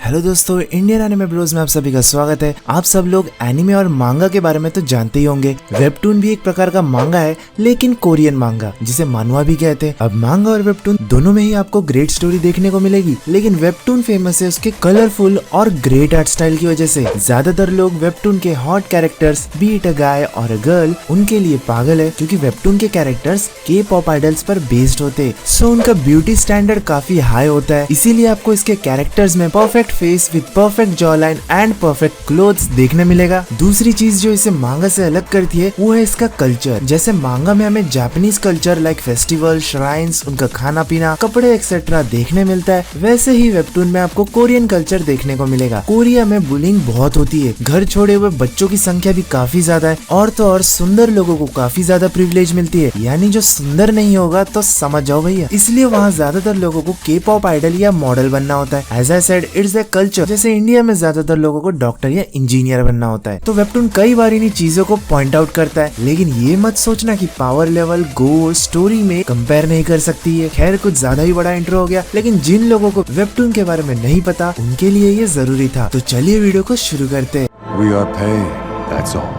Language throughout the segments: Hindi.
हेलो दोस्तों, इंडियन एनिमे ब्रोज में आप सभी का स्वागत है। आप सब लोग एनिमे और मांगा के बारे में तो जानते ही होंगे। वेबटून भी एक प्रकार का मांगा है, लेकिन कोरियन मांगा जिसे मानवा भी कहते हैं। अब मांगा और वेबटून दोनों में ही आपको ग्रेट स्टोरी देखने को मिलेगी, लेकिन वेबटून फेमस है उसके कलरफुल और ग्रेट आर्ट स्टाइल की वजह से। ज्यादातर लोग वेबटून के hot characters be it a guy और अ गर्ल उनके लिए पागल है, क्योंकि वेबटून के कैरेक्टर्स के पॉप आइडल्स पर बेस्ड होते, सो उनका ब्यूटी स्टैंडर्ड काफी हाई होता है। इसीलिए आपको इसके कैरेक्टर्स में perfect face with perfect jaw line and perfect clothes देखने मिलेगा। दूसरी चीज जो इसे मांगा से अलग करती है वो है इसका कल्चर। जैसे मांगा में हमें Japanese culture like festival, shrines, उनका खाना पीना, कपड़े एक्सेट्रा देखने मिलता है, वैसे ही वेबटून में आपको कोरियन कल्चर देखने को मिलेगा। कोरिया में बुलिंग बहुत होती है, घर छोड़े हुए बच्चों की संख्या भी काफी ज्यादा है, और तो और सुंदर लोगों को काफी ज्यादा प्रिविलेज मिलती है, यानी जो सुंदर नहीं होगा तो समझ जाओ भैया। इसलिए वहाँ ज्यादातर लोगों को के पॉप आइडल या मॉडल बनना होता है। As I said, it's the culture. जैसे इंडिया में ज्यादातर लोगों को डॉक्टर या इंजीनियर बनना होता है, तो वेबटून कई बार इन्हीं चीजों को पॉइंट आउट करता है। लेकिन ये मत सोचना कि पावर लेवल, गोल, स्टोरी में कंपेयर नहीं कर सकती है। खैर, कुछ ज्यादा ही बड़ा इंट्रो हो गया, लेकिन जिन लोगों को वेबटून के बारे में नहीं पता उनके लिए ये जरूरी था। तो चलिए वीडियो को शुरू करते हैं। We are paid, that's all.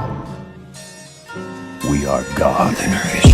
We are God.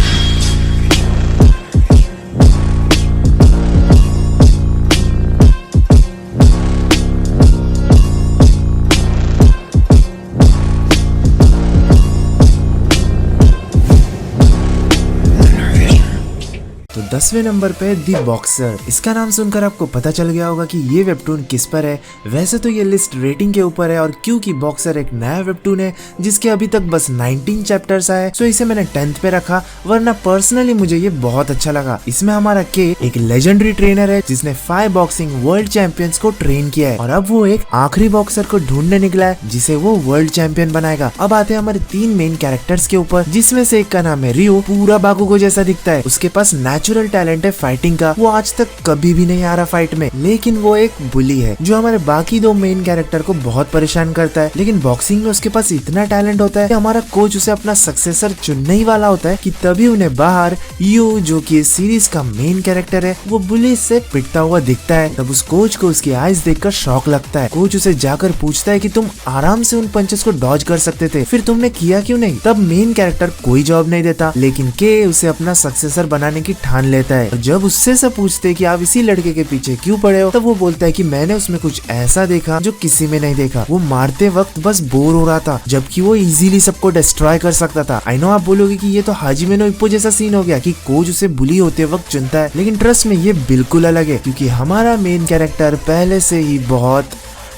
तो 10वें नंबर पे दी बॉक्सर। इसका नाम सुनकर आपको पता चल गया होगा कि ये वेबटून किस पर है। वैसे तो ये लिस्ट रेटिंग के ऊपर है, और क्योंकि बॉक्सर एक नया वेबटून है जिसके अभी तक बस 19 चैप्टर्स आए, सो इसे मैंने 10th पे रखा, वरना पर्सनली मुझे ये बहुत अच्छा लगा। इसमें हमारा के एक लेजेंडरी ट्रेनर है जिसने 5 बॉक्सिंग वर्ल्ड चैंपियंस को ट्रेन किया है, और अब वो एक आखिरी बॉक्सर को ढूंढने निकला है जिसे वो वर्ल्ड चैंपियन बनाएगा। अब आते हैं हमारे 3 मेन कैरेक्टर्स के ऊपर, जिसमें से एक का नाम है रियो। पूरा बाकुगो जैसा दिखता है, उसके पास नेचुरल टैलेंट है फाइटिंग का, वो आज तक कभी भी नहीं आ रहा फाइट में, लेकिन वो एक बुली है जो हमारे बाकी 2 मेन कैरेक्टर को बहुत परेशान करता है। लेकिन बॉक्सिंग में उसके पास इतना टैलेंट होता है कि हमारा कोच उसे अपना सक्सेसर चुनने ही वाला होता है कि तभी उन्हें बाहर यू, जो कि इस सीरीज का मेन कैरेक्टर है, वो बुली से पिटता हुआ दिखता है। तब उस कोच को उसकी आइज देखकर शॉक लगता है। कोच उसे जाकर पूछता है कि तुम आराम से उन पंचेस को डॉज कर सकते थे, फिर तुमने किया क्यों नहीं? तब मेन कैरेक्टर कोई जवाब नहीं देता, लेकिन के उसे अपना सक्सेसर बनाने की ठान लेता है। और जब उससे सब पूछते हैं कि आप इसी लड़के के पीछे क्यों पड़े हो, तब वो बोलता है कि मैंने उसमें कुछ ऐसा देखा जो किसी में नहीं देखा। वो मारते वक्त बस बोर हो रहा था, जबकि वो इजीली सबको डिस्ट्रॉय कर सकता था। आई नो आप बोलोगे कि ये तो हाजिमे नो इप्पो जैसा सीन हो गया कि कोच उसे बुली होते वक्त चुनता है, लेकिन ट्रस्ट में ये बिल्कुल अलग है, क्योंकि हमारा मेन कैरेक्टर पहले से ही बहुत,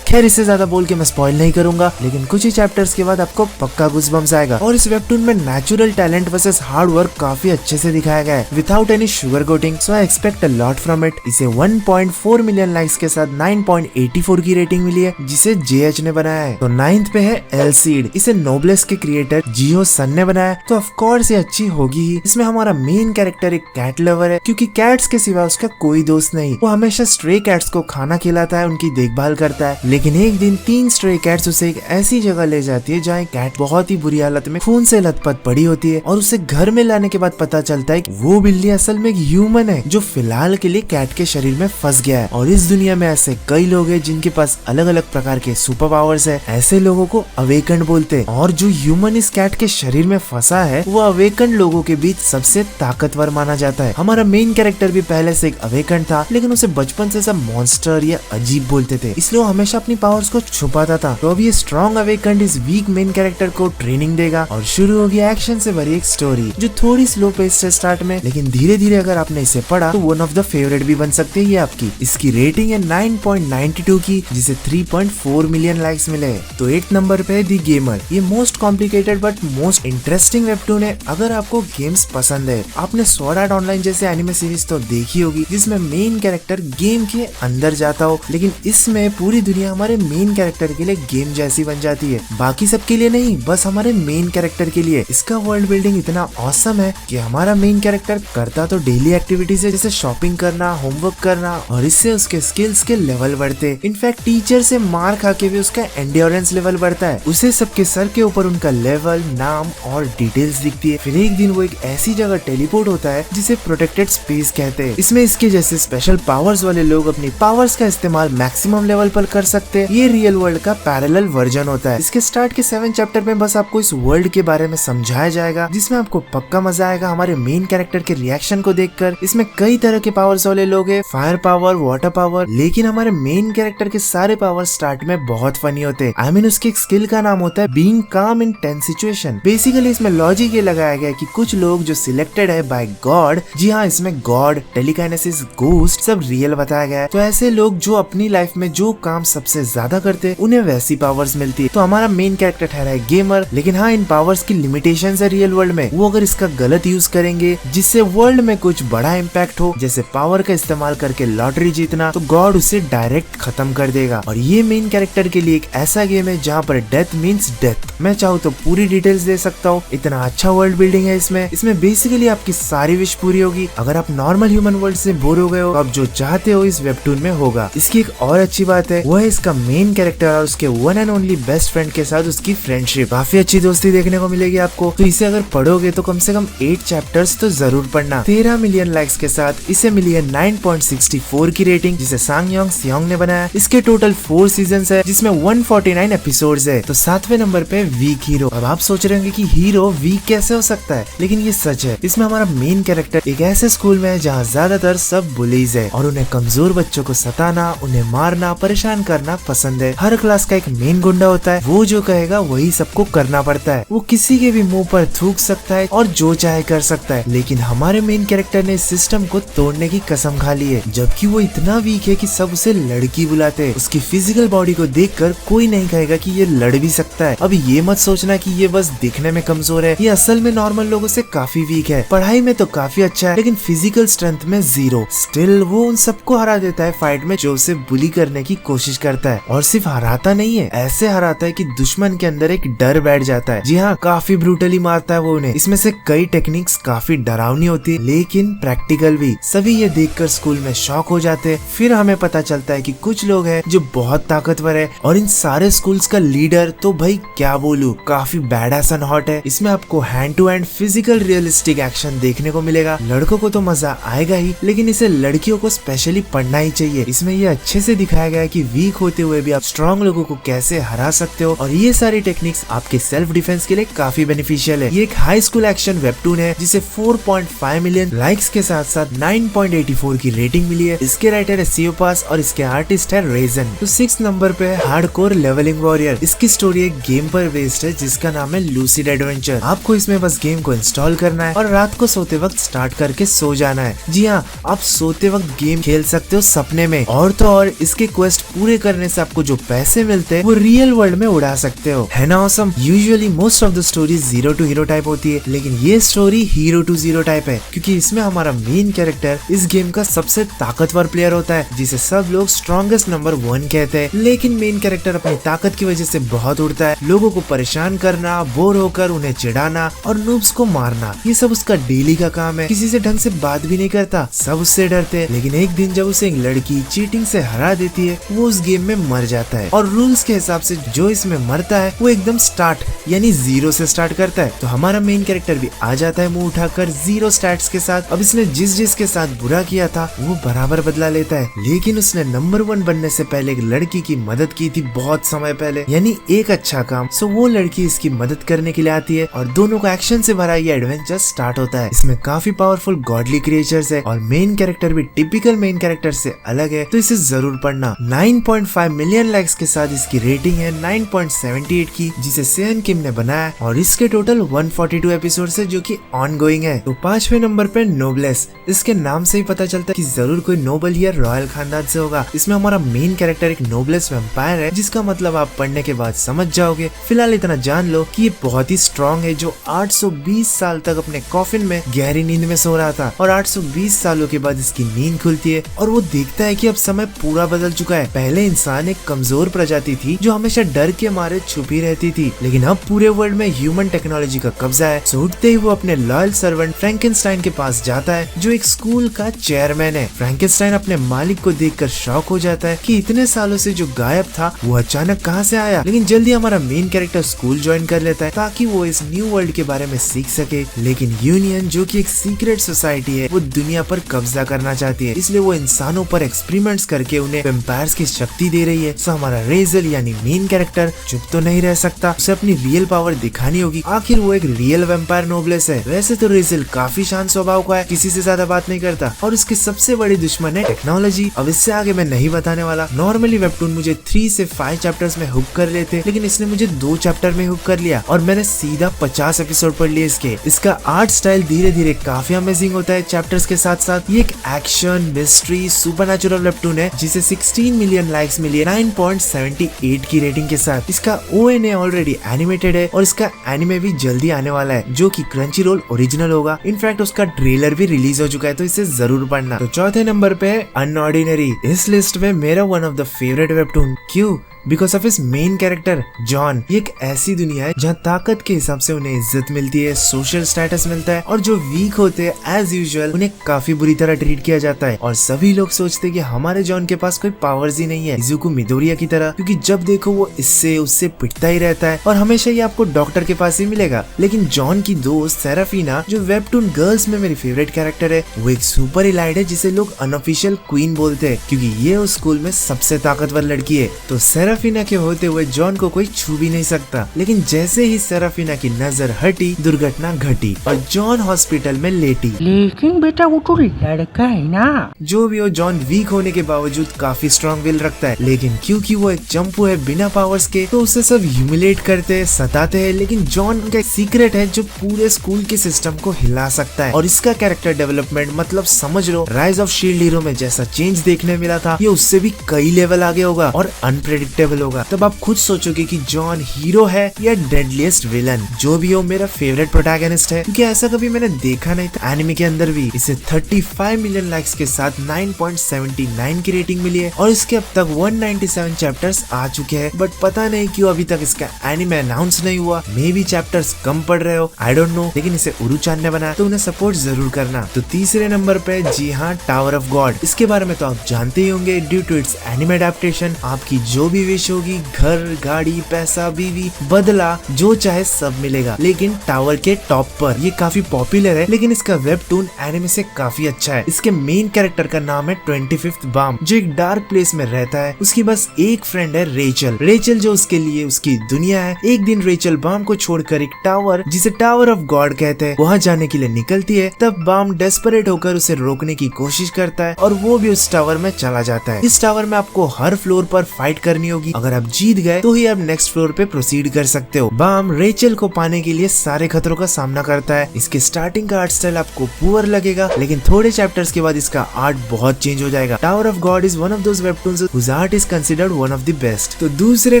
खैर इससे ज्यादा बोल के मैं स्पॉइल नहीं करूंगा, लेकिन कुछ ही चैप्टर्स के बाद आपको पक्का गूज़बम्स आएगा। और इस वेबटून में natural talent versus hard work काफी अच्छे से दिखाया गया है, without any sugar coating, so I expect a lot from it. इसे 1.4 मिलियन लाइक्स के साथ 9.84 की रेटिंग मिली है, जिसे जेएच ने बनाया है। तो 9th पे है एलसीड। इसे नोब्लेस के क्रिएटर जियो सन ने बनाया, तो ऑफ कोर्स ये अच्छी होगी ही। इसमें हमारा मेन कैरेक्टर एक कैट लवर है, क्योंकि कैट्स के सिवा उसका कोई दोस्त नहीं। वो हमेशा स्ट्रे कैट्स को खाना खिलाता है, उनकी देखभाल करता है। लेकिन एक दिन 3 स्ट्रे कैट्स उसे एक ऐसी जगह ले जाती है जहाँ कैट बहुत ही बुरी हालत में खून से लथपथ पड़ी होती है, और उसे घर में लाने के बाद पता चलता है कि वो बिल्ली असल में एक ह्यूमन है जो फिलहाल के लिए कैट के शरीर में फंस गया है। और इस दुनिया में ऐसे कई लोग हैं जिनके पास अलग अलग प्रकार के सुपर पावर्स है। ऐसे लोगों को अवेकन्ड बोलते हैं, और जो ह्यूमन इस कैट के शरीर में फंसा है वो अवेकन्ड लोगों के बीच सबसे ताकतवर माना जाता है। हमारा मेन कैरेक्टर भी पहले से एक अवेकन्ड था, लेकिन उसे बचपन से सब मॉन्स्टर या अजीब बोलते थे, इसलिए वो हमेशा अपनी पावर्स को छुपाता था। तो अब ये स्ट्रॉन्ग अवेकन्ड इस वीक मेन कैरेक्टर को ट्रेनिंग देगा, और शुरू होगी एक्शन से भरी एक स्टोरी जो थोड़ी स्लो पेस से स्टार्ट में, लेकिन धीरे धीरे अगर आपने इसे पढ़ा तो वन ऑफ द फेवरेट भी बन सकती है ये आपकी। इसकी रेटिंग है 9.92 की, जिसे 3.4 मिलियन लाइक्स मिले। तो 8th नंबर पे है दी गेमर। ये most complicated but most interesting webtoon है अगर आपको गेम्स पसंद है। आपने स्वॉर्ड आर्ट ऑनलाइन जैसे एनिमे सीरीज तो देखी होगी, जिसमें मेन कैरेक्टर गेम के अंदर जाता हो, लेकिन इसमें पूरी दुनिया हमारे मेन कैरेक्टर के लिए गेम जैसी बन जाती है। बाकी सबके लिए नहीं, बस हमारे मेन कैरेक्टर के लिए। इसका वर्ल्ड बिल्डिंग इतना ऑसम है कि हमारा मेन कैरेक्टर करता तो डेली एक्टिविटीज है, जैसे शॉपिंग करना, होमवर्क करना, और इससे उसके स्किल्स के लेवल बढ़ते। इनफैक्ट टीचर से मार खा के भी उसका एंड्योरेंस लेवल बढ़ता है। उसे सबके सर के ऊपर उनका लेवल, नाम और डिटेल्स दिखती है। फिर एक दिन वो एक ऐसी जगह टेलीपोर्ट होता है जिसे प्रोटेक्टेड स्पेस कहते हैं। इसमें इसके जैसे स्पेशल पावर्स वाले लोग अपनी पावर्स का इस्तेमाल मैक्सिमम लेवल पर कर सकते हैं, ये रियल वर्ल्ड का पैरेलल वर्जन होता है। इसके स्टार्ट के 7 चैप्टर में बस आपको इस वर्ल्ड के बारे में समझाया जाएगा, जिसमें आपको पक्का मजा आएगा हमारे मेन कैरेक्टर के रिएक्शन को देखकर। इसमें कई तरह के पावर्स वाले लोग हैं, फायर पावर, वाटर पावर, लेकिन हमारे मेन कैरेक्टर के सारे पावर स्टार्ट में बहुत फनी होते हैं। आई मीन उसके एक स्किल का नाम होता है बीइंग काम इन टेंस सिचुएशन। बेसिकली इसमें लॉजिक ये लगाया गया है कि कुछ लोग जो सिलेक्टेड है बाय गॉड, जी हाँ इसमें गॉड, टेलीकाइनेसिस, घोस्ट सब रियल बताया गया है। तो ऐसे लोग जो अपनी लाइफ में जो काम सबसे ज्यादा करते हैं उन्हें वैसी पावर्स मिलती है। तो हमारा मेन कैरेक्टर ठहरा है गेमर, लेकिन हाँ इन पावर्स की लिमिटेशंस है रियल वर्ल्ड में। वो अगर इसका गलत यूज करेंगे जिससे वर्ल्ड में कुछ बड़ा इम्पैक्ट हो, जैसे पावर का इस्तेमाल करके लॉटरी जीतना, तो गॉड उसे डायरेक्ट खत्म कर देगा। और ये मेन कैरेक्टर के लिए एक ऐसा गेम है जहाँ पर डेथ मीन्स डेथ। मैं चाहूँ तो पूरी डिटेल्स दे सकता हूँ, इतना अच्छा वर्ल्ड बिल्डिंग है इसमें बेसिकली आपकी सारी विश पूरी होगी। अगर आप नॉर्मल ह्यूमन वर्ल्ड से बोर हो गए हो, तो आप जो चाहते हो इस वेबटून में होगा। इसकी एक और अच्छी बात है, वो है इसका मेन कैरेक्टर और उसके one and only best friend के साथ उसकी फ्रेंडशिप। काफी अच्छी दोस्ती देखने को मिलेगी आपको। तो इसे अगर पढ़ोगे तो कम से कम 8 चैप्टर्स तो जरूर पढ़ना। 13 मिलियन लाइक्स के साथ इसे मिली है 9.64 की रेटिंग, जिसे सांग सियोंग ने बनाया। इसके टोटल 4 सीजन है, जिसमें 149 एपिसोड्स है। तो 7वें नंबर पे वीक हीरो। अब आप सोच रहे होंगे कि हीरो वीक कैसे हो सकता है, लेकिन ये सच है। इसमें हमारा मेन कैरेक्टर एक ऐसे स्कूल में है जहाँ ज्यादातर सब बुलीज है और उन्हें कमजोर बच्चों को सताना, उन्हें मारना, परेशान करना पसंद है। हर क्लास का एक मेन गुंडा होता है, वो जो कहेगा वही सबको करना पड़ता है। वो किसी के भी मुंह पर थूक सकता है और जो चाहे कर सकता है, लेकिन हमारे मेन कैरेक्टर ने इस सिस्टम को तोड़ने की कसम खा ली है। जबकि वो इतना वीक है कि सब उसे लड़की बुलाते हैं। उसकी फिजिकल बॉडी को देखकर कोई नहीं कहेगा कि ये लड़ भी सकता है। अब ये मत सोचना कि ये बस दिखने में कमजोर है, ये असल में नॉर्मल लोगों से काफी वीक है। पढ़ाई में तो काफी अच्छा है, लेकिन फिजिकल स्ट्रेंथ में 0। स्टिल वो उन सबको हरा देता है फाइट में जो उसे बुली करने की कोशिश करता है। और सिर्फ हराता नहीं है, ऐसे हराता है कि दुश्मन के अंदर एक डर बैठ जाता है। जी हाँ, काफी ब्रूटली मारता है वो उन्हें। इसमें से कई टेक्निक्स काफी डरावनी होती है, लेकिन प्रैक्टिकल भी। सभी ये देखकर स्कूल में शॉक हो जाते हैं। फिर हमें पता चलता है कि कुछ लोग हैं जो बहुत ताकतवर है, और इन सारे स्कूल्स का लीडर तो भाई क्या बोलूं, काफी बैडअस एंड हॉट है। इसमें आपको hand to hand physical realistic action देखने को मिलेगा। लड़कों को तो मजा आएगा ही, लेकिन इसे लड़कियों को स्पेशली पढ़ना ही चाहिए। इसमें ये अच्छे से दिखाया गया है कि वीक होते हुए भी आप स्ट्रॉन्ग लोगों को कैसे हरा सकते हो, और ये सारी टेक्निक्स आपके सेल्फ डिफेंस के लिए काफी बेनिफिशियल है। ये एक हाई स्कूल एक्शन वेबटून है जिसे 4.5 मिलियन लाइक्स के साथ साथ 9.84 की रेटिंग मिली है। इसके राइटर है सियोपास और इसके आर्टिस्ट है रेजन। तो 6 नंबर पे है हार्डकोर लेवलिंग वॉरियर। इसकी स्टोरी एक गेम पर बेस्ड है जिसका नाम है लूसिड एडवेंचर। आपको इसमें बस गेम को इंस्टॉल करना है और रात को सोते वक्त स्टार्ट करके सो जाना है। जी हाँ, आप सोते वक्त गेम खेल सकते हो सपने में। और तो और इसके क्वेस्ट पूरे करने से आपको जो पैसे मिलते हैं वो रियल वर्ल्ड में उड़ा सकते हो। है ना awesome. Usually most of the story 0 to hero type होती है, लेकिन ये स्टोरी हीरो टू 0 टाइप है, क्योंकि इसमें हमारा मेन कैरेक्टर इस गेम का सबसे ताकतवर प्लेयर होता है, जिसे सब लोग स्ट्रॉन्गेस्ट नंबर 1 कहते हैं। लेकिन मेन कैरेक्टर अपनी ताकत की वजह से बहुत उड़ता है। लोगों को परेशान करना, बोर होकर उन्हें चिढ़ाना और नूब्स को मारना, ये सब उसका डेली का काम है। किसी से ढंग से बात भी नहीं करता, सब उससे डरते हैं। लेकिन एक दिन जब उसे एक लड़की चीटिंग से हरा देती है, वो उस गेम में मर जाता है। और रूल्स के हिसाब से जो इसमें मरता है वो एकदम स्टार्ट यानी 0 से स्टार्ट करता है। तो हमारा मेन कैरेक्टर भी आ जाता है मुंह उठाकर 0 स्टैट्स के साथ। अब इसने जिस के साथ बुरा किया था वो बराबर बदला लेता है, लेकिन उसने नंबर 1 बनने से पहले एक लड़की की मदद की थी बहुत समय पहले, यानी एक अच्छा काम। सो वो लड़की इसकी मदद करने के लिए आती है और दोनों का एक्शन से भरा ये एडवेंचर स्टार्ट होता है। इसमें काफी पावरफुल गॉडली क्रिएचर्स है और मेन कैरेक्टर भी टिपिकल मेन कैरेक्टर से अलग है, तो इसे जरूर पढ़ना। 9.5 मिलियन लाइक्स के साथ इसकी रेटिंग है 9.78 की, जिसे सेहन किम ने बनाया, और इसके टोटल 142 एपिसोड है जो कि ऑनगोइंग है। तो 5वें नंबर पे नोबलेस। इसके नाम से ही पता चलता है कि जरूर कोई नोबल या रॉयल खानदान से होगा। इसमें हमारा मेन कैरेक्टर एक नोबलेस वैम्पायर है, जिसका मतलब आप पढ़ने के बाद समझ जाओगे। फिलहाल इतना जान लो कि ये बहुत ही स्ट्रॉन्ग है, जो 820 साल तक अपने कॉफिन में गहरी नींद में सो रहा था, और 820 सालों के बाद इसकी नींद खुलती है और वो देखता है कि अब समय पूरा बदल चुका है। पहले इंसान एक कमजोर प्रजाति थी जो हमेशा डर के मारे छुपी रहती थी, लेकिन अब पूरे वर्ल्ड में ह्यूमन टेक्नोलॉजी का कब्जा है। सो उठते ही वो अपने लॉयल सर्वेंट फ्रैंकेनस्टाइन के पास जाता है, जो एक स्कूल का चेयरमैन है। फ्रैंकेनस्टाइन अपने मालिक को देखकर शॉक हो जाता है कि इतने सालों से जो गायब था वो अचानक कहां से आया। लेकिन जल्दी हमारा मेन कैरेक्टर स्कूल ज्वाइन कर लेता है ताकि वो इस न्यू वर्ल्ड के बारे में सीख सके। लेकिन यूनियन, जो कि एक सीक्रेट सोसाइटी है, वो दुनिया पर कब्जा करना चाहती है, इसलिए वो इंसानों पर एक्सपेरिमेंट्स करके उन्हें वैम्पायर्स की शक्ति एनर्जी दे रही है। सो हमारा रेजल यानी मेन कैरेक्टर चुप तो नहीं रह सकता, उसे अपनी रियल पावर दिखानी होगी। आखिर वो एक रियल वेम्पायर नोबलेस है। वैसे तो रेजल काफी शांत स्वभाव का है, किसी से ज्यादा बात नहीं करता और उसकी सबसे बड़ी दुश्मन है टेक्नोलॉजी। अब इससे आगे मैं नहीं बताने वाला। नॉर्मली वेबटून मुझे 3 से 5 चैप्टर्स में हुक कर लेते, लेकिन इसने मुझे 2 चैप्टर में हुक कर लिया और मैंने सीधा 50 एपिसोड पढ़ लिए इसके। इसका आर्ट स्टाइल धीरे धीरे काफी अमेजिंग होता है चैप्टर्स के साथ साथ। ये एक एक्शन मिस्ट्री सुपरनैचुरल वेबटून है जिसे 16 मिलियन लाइक्स मिली 9.78 की रेटिंग के साथ। इसका ONA ऑलरेडी एनिमेटेड है और इसका एनिमे भी जल्दी आने वाला है जो कि क्रंचीरोल ओरिजिनल होगा। इनफैक्ट उसका ट्रेलर भी रिलीज हो चुका है, तो इसे जरूर पढ़ना। तो चौथे नंबर पे अनऑर्डिनरी। इस लिस्ट में मेरा one of the favourite webtoon. क्यों? Because of his main character John. ये एक ऐसी दुनिया है जहाँ ताकत के हिसाब से उन्हें इज्जत मिलती है, सोशल स्टेटस मिलता है और जो वीक होते हैं एज यूजुअल उन्हें काफी बुरी तरह ट्रीट किया जाता है। और सभी लोग सोचते हैं कि हमारे जॉन के पास कोई पावर्स ही नहीं है, इजुको मिडोरिया की तरह, क्योंकि जब देखो वो इससे उससे पिटता ही रहता है और हमेशा ये आपको डॉक्टर के पास ही मिलेगा। लेकिन जॉन की दोस्त सेराफिना जो वेबटून गर्ल्स में मेरी फेवरेट कैरेक्टर है, वो एक सुपर इलाइट है जिसे लोग अनऑफिशियल क्वीन बोलते हैं क्योंकि ये उस स्कूल में सबसे ताकतवर लड़की है। तो सेराफिना के होते हुए जॉन को कोई छू भी नहीं सकता। लेकिन जैसे ही सेराफिना की नजर हटी दुर्घटना घटी और जॉन हॉस्पिटल में लेटी। लेकिन बेटा वो तो लड़का है ना। जो भी हो, जॉन वीक होने के बावजूद काफी स्ट्रॉन्ग विल रखता है, लेकिन क्योंकि वो एक चंपू है बिना पावर्स के तो उसे सब ह्यूमिलेट करते हैं, सताते हैं। लेकिन जॉन का एक सीक्रेट है जो पूरे स्कूल के सिस्टम को हिला सकता है और इसका कैरेक्टर डेवलपमेंट मतलब समझ low rise of shield hero में जैसा चेंज देखने मिला था, ये उससे भी कई लेवल आगे होगा और अनप्रेडिक्टेबल होगा। तब आप खुद सोचोगे कि जॉन हीरो है या डेडलीस्ट विलन। जो भी हो, मेरा फेवरेट प्रोटैगनिस्ट है क्योंकि ऐसा कभी मैंने देखा नहीं था एनिमे के अंदर भी। इसे 35 मिलियन लाइक्स के साथ 9.79 की रेटिंग मिली है और इसके अब तक 197 चैप्टर्स आ चुके हैं। बट पता नहीं क्यों अभी तक इसका एनिमे अनाउंस नहीं हुआ। मे बी चैप्टर्स कम पढ़ रहे हो, आई डोंट नो, लेकिन इसे उरुचान ने बनाया तो उन्हें सपोर्ट जरूर करना। तो तीसरे नंबर पे, जी हाँ, टावर ऑफ गॉड। इसके बारे में तो आप जानते ही होंगे। Due to its anime adaptation आपकी जो भी विश होगी, घर, गाड़ी, पैसा, बीवी, बदला, जो चाहे सब मिलेगा, लेकिन टावर के टॉप पर। ये काफी पॉपुलर है लेकिन इसका वेबटून एनिमे से काफी अच्छा है। इसके मेन कैरेक्टर का नाम है 25th बाम, जो एक डार्क प्लेस में रहता है। उसकी बस एक फ्रेंड है रेचल जो उसके लिए उसकी दुनिया है। एक दिन रेचल बाम को छोड़कर एक टावर जिसे टावर ऑफ गॉड कहते हैं वहाँ जाने के लिए निकलती है। तब बाम डेस्परेट होकर उसे रोकने की कोशिश करता है और वो भी उस टावर में चला जाता है। इस टावर में आपको हर फ्लोर पर फाइट करनी होगी। अगर आप जीत गए तो ही आप नेक्स्ट फ्लोर पे प्रोसीड कर सकते हो। बाम रेचल को पाने के लिए सारे खतरों का सामना करता है। इसके स्टार्टिंग का आर्ट स्टाइल आपको पुअर लगेगा, लेकिन थोड़े चैप्टर्स के बाद इसका आर्ट बहुत चेंज हो जाएगा। Tower of god is one of those webtoons whose art is considered one of the best. तो दूसरे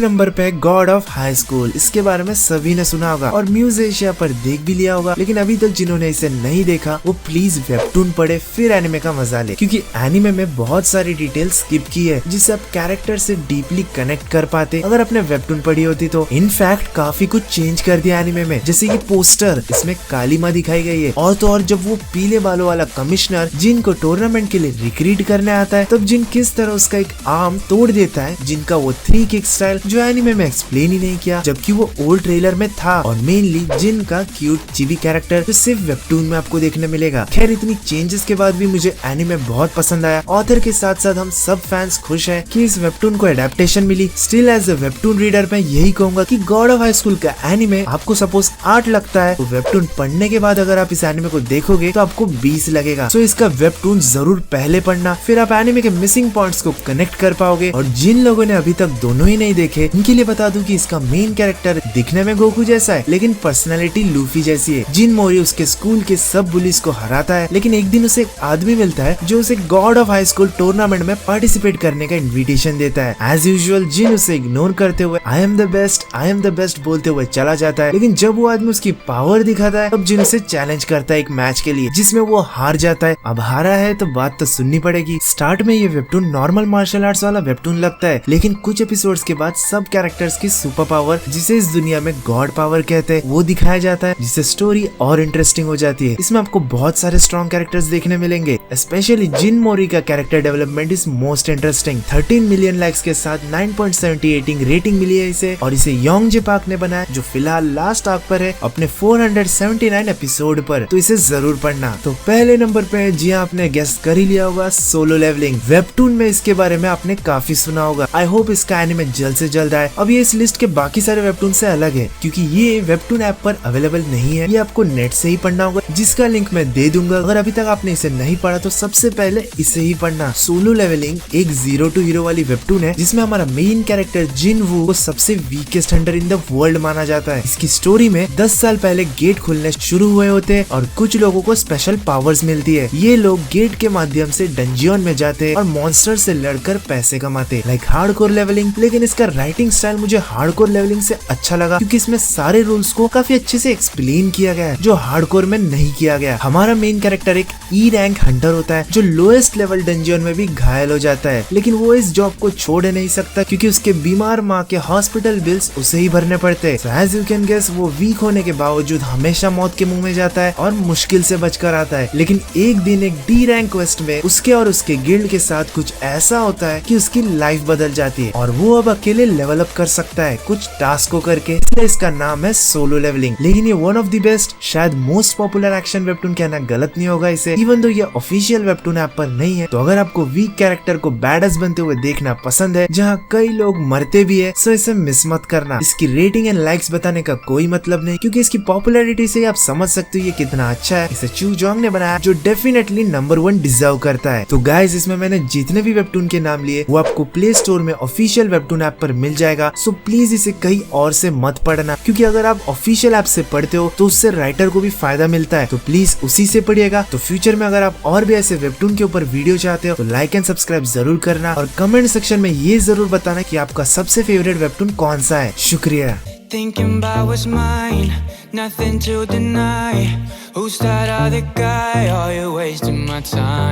नंबर पे गॉड ऑफ हाई स्कूल। इसके बारे में सभी ने सुना होगा और म्यूज एशिया पर देख भी लिया होगा, लेकिन अभी तक जिन्होंने इसे नहीं देखा वो प्लीज वेबटून पढ़े फिर एनिमे का मजा ले, क्योंकि एनिमे में बहुत सारी डिटेल स्किप की है जिससे आप कैरेक्टर से डीपली कनेक्ट कर पाते अगर आपने वेबटून पढ़ी होती तो। इनफैक्ट काफी कुछ चेंज कर दिया एनिमे में, जैसे ये पोस्टर, इसमें काली माँ दिखाई गई है। और तो और जब वो पीले बालों वाला कमिश्नर जिन को टूर्नामेंट के लिए रिक्रूट करने आता है, तब जिन किस तरह उसका एक आर्म तोड़ देता है, जिनका वो 3 किक स्टाइल जो एनिमे में एक्सप्लेन ही नहीं किया, जबकि वो ओल्ड ट्रेलर में था। और मेनली जिन का क्यूट चिबी कैरेक्टर जो सिर्फ वेबटून में आपको देखने मिलेगा। खैर, इतनी चेंजेस के बाद भी मुझे एनिमे बहुत पसंद आया। ऑथर के साथ साथ हम सब फैंस खुश हैं कि इस वेबटून को एडेप्टेशन मिली। Still as a webtoon reader मैं यही कहूंगा कि गॉड ऑफ हाई स्कूल का एनिमे आपको सपोज 8 लगता है तो वेबटून पढ़ने के बाद अगर आप इस एनिमे को देखोगे तो आपको 20 लगेगा। सो इसका वेबटून जरूर पहले पढ़ना, फिर आप एनिमे के मिसिंग पॉइंट्स को कनेक्ट कर पाओगे। और जिन लोगों ने अभी तक दोनों ही नहीं देखे उनके लिए बता दूं कि इसका मेन कैरेक्टर दिखने में गोकू जैसा है लेकिन पर्सनैलिटी लूफी जैसी है। जिन मोरी उसके स्कूल के सब बुलिस को हराता है, लेकिन एक दिन उसे एक आदमी मिलता है जो उसे God of high school tournament में पार्टिसिपेट करने का इन्विटेशन देता है। एज यूजुअल जिन उसे इग्नोर करते हुए आई एम द बेस्ट बोलते हुए चला जाता है। लेकिन जब वो आदमी उसकी पावर दिखाता है तब जिन उसे चैलेंज करता है एक मैच के लिए, जिसमें वो हार जाता है। अब हारा है तो बात तो सुननी पड़ेगी। स्टार्ट में ये वेबटून नॉर्मल मार्शल आर्ट्स वाला वेबटून लगता है, लेकिन कुछ एपिसोड्स के बाद सब कैरेक्टर्स की सुपर पावर, जिसे इस दुनिया में गॉड पावर कहते हैं, वो दिखाया जाता है, जिससे स्टोरी और इंटरेस्टिंग हो जाती है। इसमें आपको बहुत सारे स्ट्रॉन्ग कैरेक्टर्स देखने मिलेंगे। स्पेशली जिन मोरी का character development is most interesting. 13 million likes के साथ 9.78 रेटिंग मिली है इसे, और इसे योंग जे पार्क ने बनाया जो फिलहाल लास्ट आर्क पर है अपने 479 एपिसोड पर, तो इसे जरूर पढ़ना। तो पहले नंबर पे है, जी हाँ आपने गेस कर ही लिया होगा, सोलो लेवलिंग। वेबटून में इसके बारे में आपने काफी सुना होगा। आई होप इसका एनिमे जल्द से जल्द आए। अब ये इस लिस्ट के बाकी सारे वेबटून से अलग है क्योंकि ये वेबटून ऐप पर अवेलेबल नहीं है, ये आपको नेट से ही पढ़ना होगा, जिसका लिंक मैं दे दूंगा। अगर अभी तक आपने इसे नहीं पढ़ा तो सबसे पहले इसे ही पढ़ना। सोलो लेवलिंग एक 0 to हीरो वाली वेबटून है जिसमें हमारा मेन कैरेक्टर जिन वू को सबसे weakest Hunter in the world माना जाता है। इसकी स्टोरी में 10 साल पहले गेट खुलने शुरू हुए होते हैं और कुछ लोगों को स्पेशल पावर्स मिलती है। ये लोग गेट के माध्यम से डंजियन में जाते हैं और मॉन्स्टर से लड़कर पैसे कमाते, लाइक हार्डकोर लेवलिंग। लेकिन इसका राइटिंग स्टाइल मुझे हार्डकोर लेवलिंग से अच्छा लगा क्योंकि इसमें सारे रूल्स को काफी अच्छे से एक्सप्लेन किया गया है जो हार्डकोर में नहीं किया गया। हमारा मेन कैरेक्टर एक ई रैंक हंटर होता है जो लोएस्ट लेवल डंजियन में भी घायल हो जाता है, लेकिन वो इस जॉब को छोड़ नहीं सकता क्योंकि उसके बीमार माँ के हॉस्पिटल बिल्स उसे ही भरने पड़ते हैं। एज यू कैन गेस, वो वीक होने के बावजूद हमेशा मौत के मुंह में जाता है और मुश्किल से बचकर आता है। लेकिन एक दिन एक डी रैंक क्वेस्ट में उसके और उसके गिल्ड के साथ कुछ ऐसा होता है कि उसकी लाइफ बदल जाती है और वो अब अकेले लेवल अप कर सकता है कुछ टास्क को करके, इसलिए इसका नाम है सोलो लेवलिंग। लेकिन ये वन ऑफ द बेस्ट, शायद मोस्ट पॉपुलर एक्शन वेबटून कहना गलत नहीं होगा इसे, इवन दो ये ऑफिशियल वेबटून ऐप पर नहीं है। तो अगर आपको वीक कैरेक्टर को बैडस बनते हुए देखना पसंद है जहाँ कई लोग मरते भी है, तो इसे मिस मत करना। इसकी रेटिंग एंड लाइक्स बताने का कोई मतलब नहीं क्योंकि इसकी पॉपुलैरिटी से आप समझ सकते हो ये कितना अच्छा है। इसे चू जोंग ने बनाया जो डेफिनेटली नंबर 1 डिजर्व करता है। तो गाइस, इसमें मैंने जितने भी वेबटून के नाम लिए वो आपको प्ले स्टोर में ऑफिशियल वेबटून ऐप पर मिल जाएगा। सो प्लीज इसे कहीं और से मत पढ़ना क्योंकि अगर आप ऑफिशियल ऐप से पढ़ते हो तो उससे राइटर को भी फायदा मिलता है, तो प्लीज उसी से पढ़िएगा। तो फ्यूचर में अगर आप और भी ऐसे वेबटून के ऊपर वीडियो चाहते हो तो लाइक एंड सब्सक्राइब जरूर करना और कमेंट सेक्शन में ये जरूर बताना कि आपका सबसे फेवरेट वेबटून कौन सा है। शुक्रिया। Thinking about what's mine, nothing to deny. Who's that other guy? Are you wasting my time?